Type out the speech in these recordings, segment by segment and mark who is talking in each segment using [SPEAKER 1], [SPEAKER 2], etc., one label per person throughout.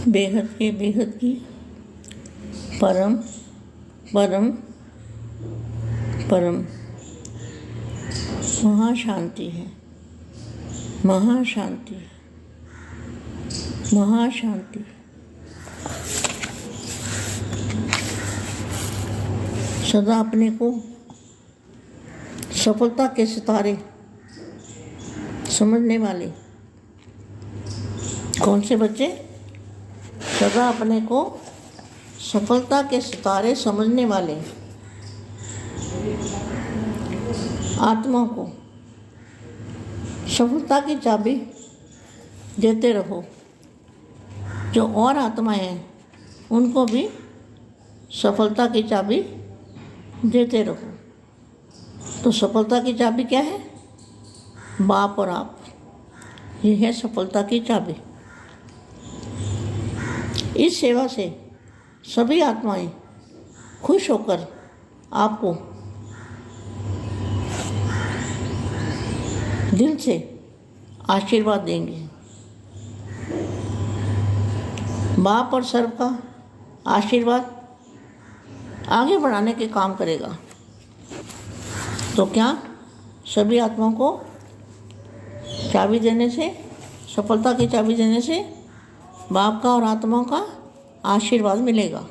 [SPEAKER 1] बेहद की परम परम परम महाशांति है। महाशांति महाशांति सदा अपने को सफलता के सितारे समझने वाले कौन से बच्चे? सदा अपने को सफलता के सितारे समझने वाले आत्मा को सफलता की चाबी देते रहो। जो और आत्माएं हैं उनको भी सफलता की चाबी देते रहो। तो सफलता की चाबी क्या है? बाप और आप, ये है सफलता की चाबी। इस सेवा से सभी आत्माएं खुश होकर आपको दिल से आशीर्वाद देंगे। बाप और सर्व का आशीर्वाद आगे बढ़ाने के काम करेगा। तो क्या सभी आत्माओं को चाबी देने से, सफलता की चाबी देने से बाप का और आत्माओं का आशीर्वाद मिलेगा।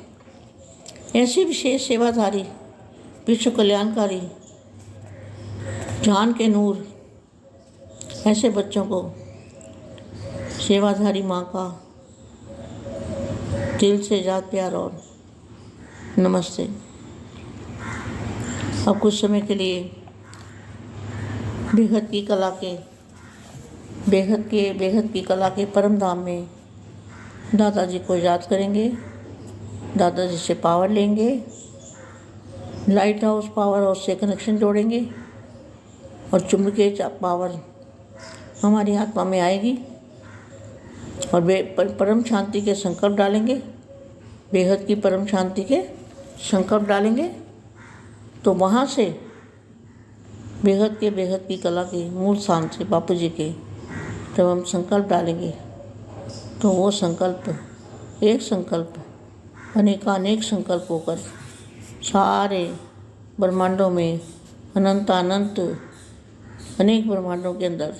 [SPEAKER 1] ऐसी विशेष सेवाधारी, विश्व कल्याणकारी, जान के नूर ऐसे बच्चों को सेवाधारी माँ का दिल से याद प्यार और नमस्ते। अब कुछ समय के लिए बेहद की कला के परम धाम में दादाजी को याद करेंगे। दादाजी से पावर लेंगे, लाइट हाउस पावर हाउस से कनेक्शन जोड़ेंगे और चुंबकीय पावर हमारी आत्मा में आएगी और परम शांति के संकल्प डालेंगे। बेहद की परम शांति के संकल्प डालेंगे तो वहाँ से बेहद की कला के मूल स्थान से बापू जी के जब हम संकल्प डालेंगे तो वो संकल्प एक संकल्प अनेकानेक संकल्प होकर सारे ब्रह्मांडों में अनंत अनेक ब्रह्मांडों के अंदर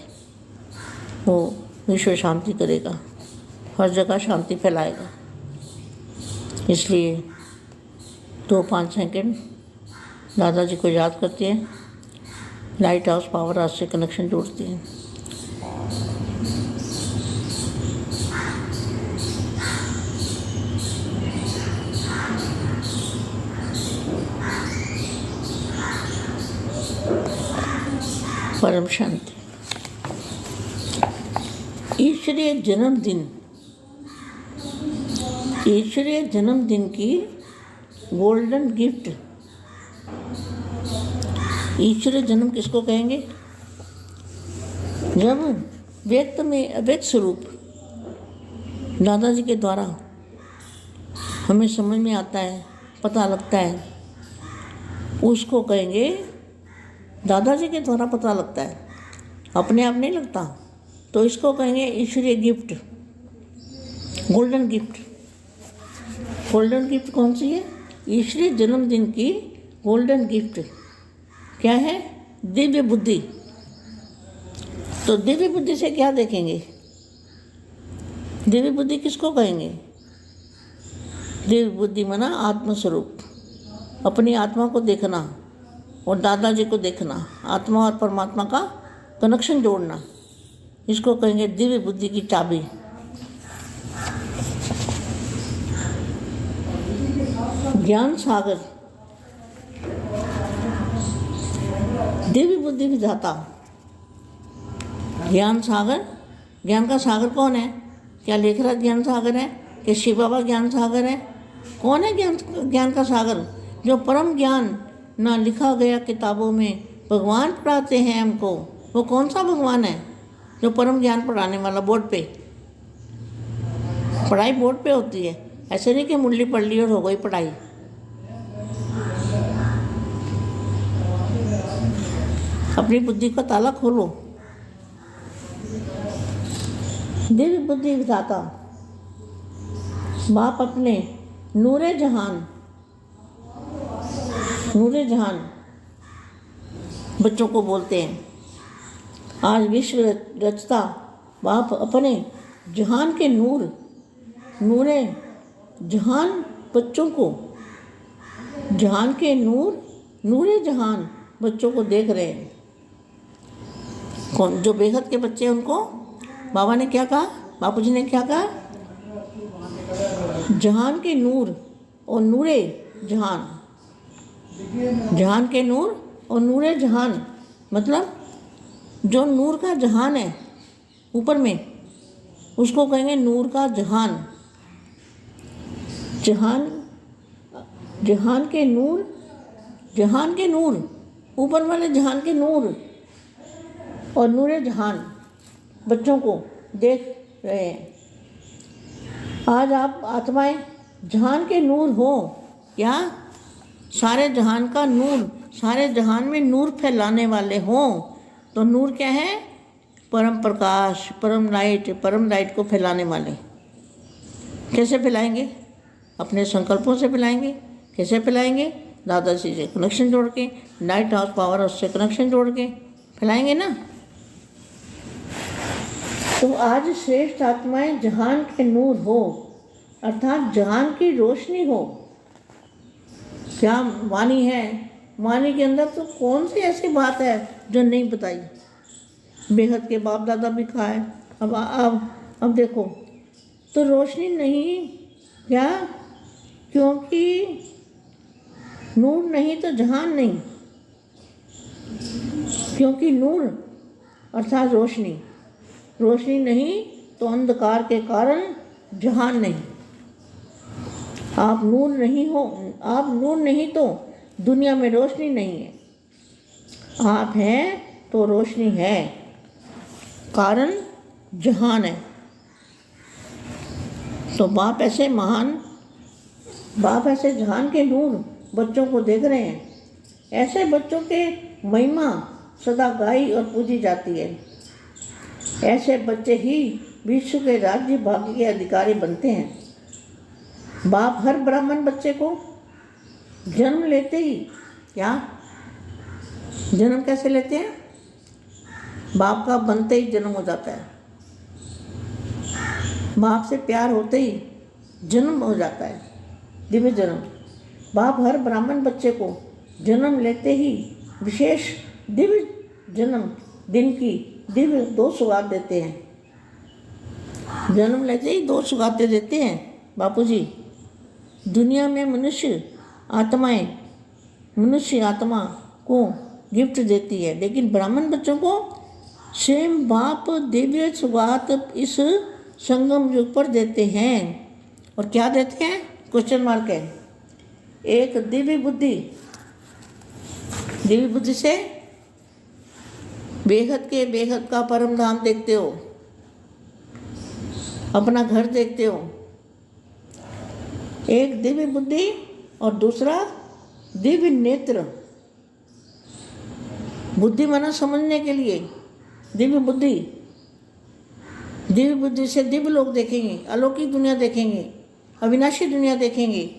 [SPEAKER 1] वो विश्व शांति करेगा, हर जगह शांति फैलाएगा। इसलिए 2-5 सेकंड दादाजी को याद करते हैं, लाइट हाउस पावर हाउस से कनेक्शन जोड़ते हैं। परम शांति। ईश्वरीय जन्मदिन की गोल्डन गिफ्ट। ईश्वरीय जन्म किसको कहेंगे? जब व्यक्त में अव्यक्त स्वरूप दादाजी के द्वारा हमें समझ में आता है, पता लगता है, उसको कहेंगे दादाजी के द्वारा पता लगता है, अपने आप नहीं लगता। तो इसको कहेंगे ईश्वरीय gift, golden gift. Golden gift कौन सी है? ईश्वरीय जन्मदिन की गोल्डन गिफ्ट क्या है? दिव्य बुद्धि। तो दिव्य बुद्धि से क्या देखेंगे? दिव्य बुद्धि किसको कहेंगे? दिव्य बुद्धि माना आत्मस्वरूप, अपनी आत्मा को देखना और दादाजी को देखना, आत्मा और परमात्मा का कनेक्शन जोड़ना, इसको कहेंगे दिव्य बुद्धि की चाबी। ज्ञान सागर, दिव्य बुद्धि विधाता, ज्ञान सागर। ज्ञान का सागर कौन है? क्या लेखराज ज्ञान सागर है? क्या शिव बाबा ज्ञान सागर है? कौन है ज्ञान का सागर? जो परम ज्ञान ना लिखा गया किताबों में भगवान पढ़ाते हैं हमको। वो कौन सा भगवान है? जो परम ज्ञान पढ़ाने वाला। बोर्ड पे पढ़ाई बोर्ड पे होती है, ऐसे नहीं कि मुरली पढ़ ली और हो गई पढ़ाई। अपनी बुद्धि का ताला खोलो। दिव्य बुद्धि विधाता बाप अपने नूरे जहान बच्चों को बोलते हैं। आज विश्व रचता बाप अपने जहान के नूरे जहान बच्चों को, जहान के नूरे जहान बच्चों को देख रहे हैं। कौन? जो बेहद के बच्चे हैं उनको बाबा ने क्या कहा, बापूजी ने क्या कहा? जहान के नूर और नूरे जहान, जहान के नूर और नूरे जहान मतलब जो नूर का जहान है ऊपर में, उसको कहेंगे नूर का जहान। जहान के नूर ऊपर वाले जहान के नूर और नूरे जहान बच्चों को देख रहे हैं। आज आप आत्माएं जहान के नूर हो क्या? सारे जहान का नूर, सारे जहान में नूर फैलाने वाले हों। तो नूर क्या है? परम प्रकाश, परम लाइट को फैलाने वाले। कैसे फैलाएंगे? अपने संकल्पों से फैलाएंगे। कैसे फैलाएंगे? दादाजी से कनेक्शन जोड़ के, लाइट हाउस पावर हाउस से कनेक्शन जोड़ के फैलाएंगे ना। तो आज श्रेष्ठ आत्माएं जहान के नूर हो, अर्थात जहान की रोशनी हो। क्या वाणी है? वाणी के अंदर तो कौन सी ऐसी बात है जो नहीं बताई? बेहद के बाप दादा भी कहा है। अब देखो, तो रोशनी नहीं क्या? क्योंकि नूर नहीं तो जहान नहीं। क्योंकि नूर अर्थात रोशनी नहीं तो अंधकार के कारण जहान नहीं। आप नूर नहीं तो दुनिया में रोशनी नहीं है। आप हैं तो रोशनी है, कारण जहान है। तो बाप ऐसे जहान के नूर बच्चों को देख रहे हैं। ऐसे बच्चों के महिमा सदा गाई और पूजी जाती है। ऐसे बच्चे ही विश्व के राज्य भाग्य के अधिकारी बनते हैं। बाप हर ब्राह्मण बच्चे को जन्म लेते ही क्या? जन्म कैसे लेते हैं? बाप का बनते ही जन्म हो जाता है। बाप से प्यार होते ही जन्म हो जाता है, दिव्य जन्म। बाप हर ब्राह्मण बच्चे को जन्म लेते ही विशेष दिव्य जन्म दिन की दिव्य 2 सौगात देते हैं। जन्म लेते ही 2 सौगातें देते हैं बापूजी। दुनिया में मनुष्य आत्मा को गिफ्ट देती है, लेकिन ब्राह्मण बच्चों को स्वयं बाप दिव्य सौगात इस संगम युग पर देते हैं। और क्या देते हैं? क्वेश्चन मार्क है। एक दिव्य बुद्धि से बेहद का परम धाम देखते हो, अपना घर देखते हो। एक दिव्य बुद्धि और दूसरा दिव्य नेत्र। बुद्धि माना समझने के लिए, दिव्य बुद्धि से दिव्य लोग देखेंगे, अलौकिक दुनिया देखेंगे, अविनाशी दुनिया देखेंगे।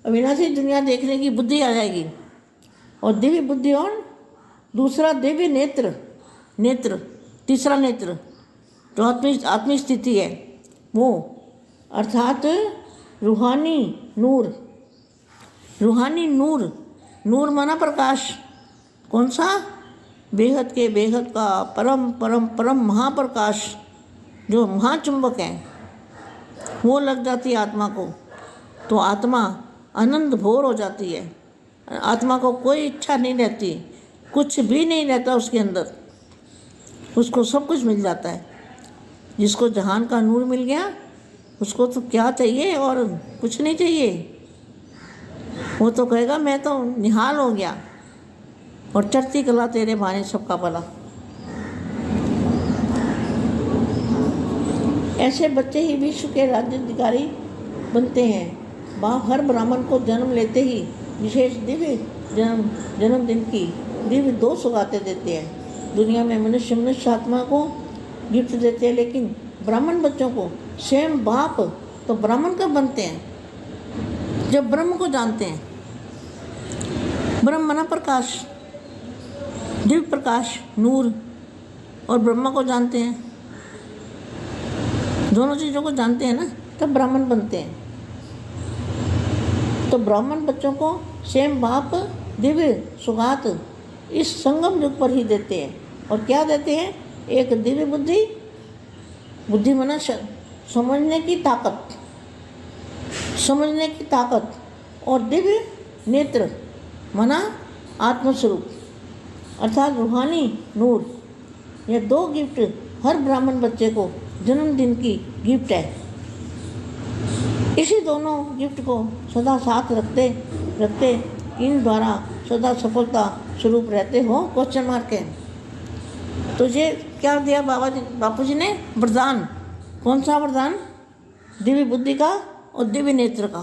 [SPEAKER 1] अविनाशी दुनिया देखने की बुद्धि आ जाएगी। और दिव्य बुद्धि और दूसरा दिव्य नेत्र, तीसरा नेत्र जो आत्मिक स्थिति है वो, अर्थात रूहानी नूर माना प्रकाश। कौन सा? बेहद का परम महाप्रकाश जो महाचुंबक है, वो लग जाती है आत्मा को। तो आत्मा आनंद भोर हो जाती है। आत्मा को कोई इच्छा नहीं रहती, कुछ भी नहीं रहता उसके अंदर, उसको सब कुछ मिल जाता है। जिसको जहान का नूर मिल गया उसको तो क्या चाहिए और कुछ नहीं चाहिए। वो तो कहेगा मैं तो निहाल हो गया। और चढ़ती कला तेरे भाने सबका भला। ऐसे बच्चे ही विश्व के राज्याधिकारी बनते हैं। बाप हर ब्राह्मण को जन्म लेते ही विशेष दिव्य जन्मदिन की दिव्य 2 सौगातें देते हैं। दुनिया में मनुष्य आत्मा को गिफ्ट देते हैं, लेकिन ब्राह्मण बच्चों को स्वयं बाप तो ब्राह्मण कब बनते हैं? जब ब्रह्म को जानते हैं। ब्रह्म मना प्रकाश, दिव्य प्रकाश, नूर, और ब्रह्मा को जानते हैं, दोनों चीज़ों को जानते हैं ना, तब ब्राह्मण बनते हैं। तो ब्राह्मण बच्चों को सेम बाप दिव्य सुगात इस संगम युग पर ही देते हैं। और क्या देते हैं? एक दिव्य बुद्धि, बुद्धि मना समझने की ताकत, समझने की ताकत, और दिव्य नेत्र मना आत्मस्वरूप अर्थात रूहानी नूर। ये 2 गिफ्ट हर ब्राह्मण बच्चे को जन्मदिन की गिफ्ट है। इसी दोनों गिफ्ट को सदा साथ रखते रखते इन द्वारा सदा सफलता स्वरूप रहते हो? क्वेश्चन मार्क है। तुझे क्या दिया बापू जी ने? वरदान। कौन सा वरदान? दिव्य बुद्धि का और दिव्य नेत्र का।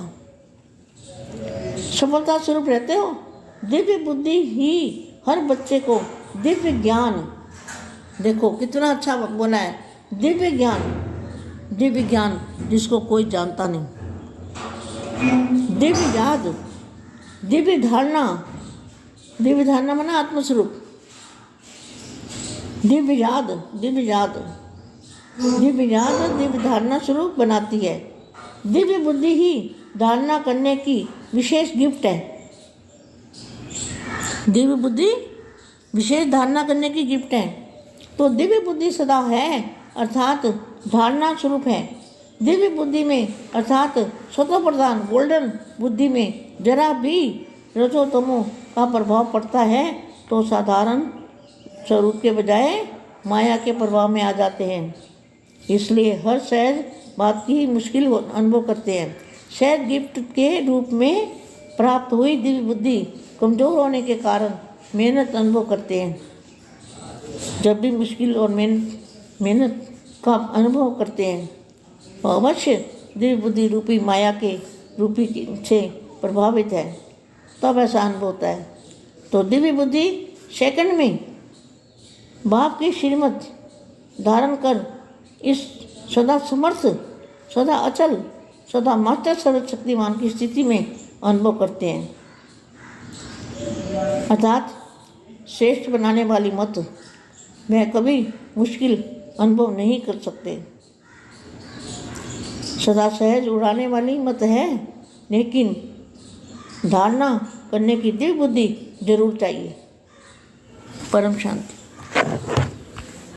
[SPEAKER 1] सफलता स्वरूप रहते हो। दिव्य बुद्धि ही हर बच्चे को दिव्य ज्ञान, देखो कितना अच्छा बोला है, दिव्य ज्ञान, दिव्य ज्ञान जिसको कोई जानता नहीं, दिव्य याद, दिव्य धारणा, दिव्य धारणा माना आत्मस्वरूप, दिव्य याद, दिव्य याद, दिव्य याद दिव्य धारणा स्वरूप बनाती है। दिव्य बुद्धि ही धारणा करने की विशेष गिफ्ट है। दिव्य बुद्धि विशेष धारणा करने की गिफ्ट है। तो दिव्य बुद्धि सदा है अर्थात धारणा स्वरूप है। दिव्य बुद्धि में अर्थात स्वतः प्रधान गोल्डन बुद्धि में जरा भी रजो तमो का प्रभाव पड़ता है तो साधारण स्वरूप के बजाय माया के प्रभाव में आ जाते हैं। इसलिए हर सहज बात की मुश्किल अनुभव करते हैं। सहज गिफ्ट के रूप में प्राप्त हुई दिव्य बुद्धि कमज़ोर होने के कारण मेहनत अनुभव करते हैं। जब भी मुश्किल और मेहनत का अनुभव करते हैं तो अवश्य दिव्य बुद्धि रूपी माया के रूपी से प्रभावित है, तब ऐसा अनुभव होता है। तो दिव्य बुद्धि सेकंड में बाप की श्रीमत धारण कर इस सदा समर्थ, सदा अचल, सदा मास्टर सर्वशक्तिमान की स्थिति में अनुभव करते हैं। अर्थात श्रेष्ठ बनाने वाली मत वह कभी मुश्किल अनुभव नहीं कर सकते। सदा सहज उड़ाने वाली मत है, लेकिन धारणा करने की दिव्य बुद्धि जरूर चाहिए। परम शांति।